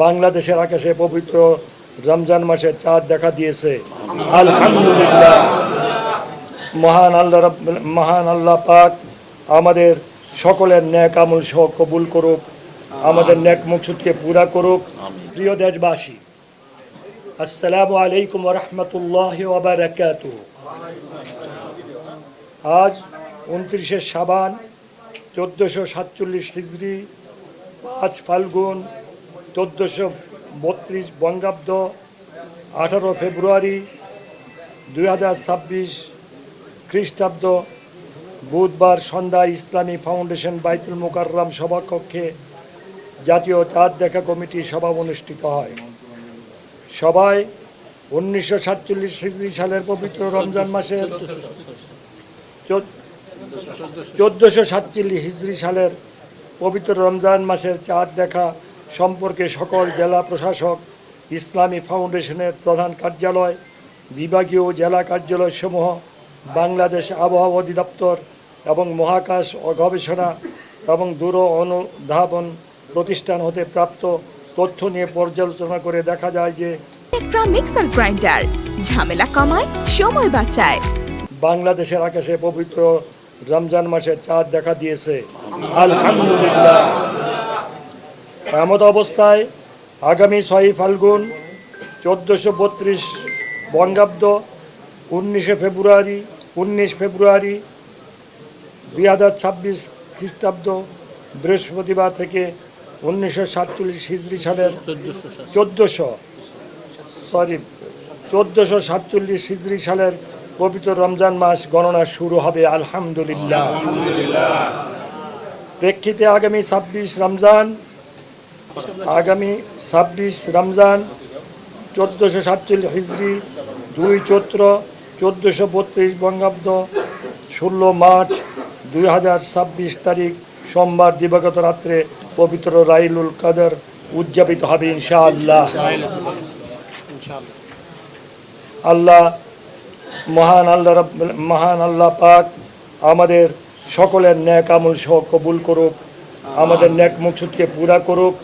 বাংলাদেশের আকাশে পবিত্র রমজান মাসের চাঁদ দেখা দিয়েছে। আলহামদুলিল্লাহ। মহান আল্লাহ পাক আমাদের সকলের ন্যাক আমল সহ কবুল করুক, আমাদের ন্যাক মকসুদকে পুরা করুক। প্রিয় দেশবাসী, আসসালামু আলাইকুম ওয়া রাহমাতুল্লাহি ওয়া বারাকাতুহু। আজ 29শে শাবান 1447 হিজরি, 5 ফাল্গুন 1432 বঙ্গাব্দ, 18 ফেব্রুয়ারি 2026 খ্রিস্টাব্দ, বুধবার সন্ধ্যা ইসলামী ফাউন্ডেশন বাইতুল মুকাররম সভাকক্ষে জাতীয় চাঁদ দেখা কমিটির সভা অনুষ্ঠিত হয়। সভায় 1947 হিজরি সালের পবিত্র রমজান মাসের 1447 হিজরি সালের পবিত্র রমজান মাসের চাঁদ দেখা সম্পর্কে সকল জেলা প্রশাসক, ইসলামী ফাউন্ডেশনের প্রধান কার্যালয়, বিভাগীয় জেলা কার্যালয়সমূহ, বাংলাদেশ আবহাওয়া অধিদপ্তর এবং মহাকাশ ও গবেষণা এবং দূর অনুধাবন প্রতিষ্ঠান হতে প্রাপ্ত তথ্য নিয়ে পর্যালোচনা করে দেখা যায় যে টেকট্রা মিক্সার গ্রাইন্ডার ঝামেলা কমায়, সময় বাঁচায়। বাংলাদেশের আকাশে পবিত্র রমজান মাসের চাঁদ দেখা দিয়েছে। আলহামদুলিল্লাহ। এমত অবস্থায় আগামী 6 ফাল্গুন 1432 বঙ্গাব্দ, 19 ফেব্রুয়ারি 2026 খ্রিস্টাব্দ বৃহস্পতিবার থেকে 1947 হিজরি সালের 1447 হিজরি সালের পবিত্র রমজান মাস গণনা শুরু হবে। আলহামদুলিল্লাহ। প্রেক্ষিতে আগামী 26 রমজান 1447 হিজরি, 2 চৈত্র 1432 বঙ্গাব্দ, 16 মার্চ 2026 তারিখ সোমবার দিবাগত রাত্রে পবিত্র লাইলুল কদর উদযাপিত হবে ইনশাআল্লাহ। মহান আল্লাহ পাক আমাদের সকলের ন্যাক আমল সহ কবুল করুক, আমাদের ন্যাক মকসুদকে পুরা করুক।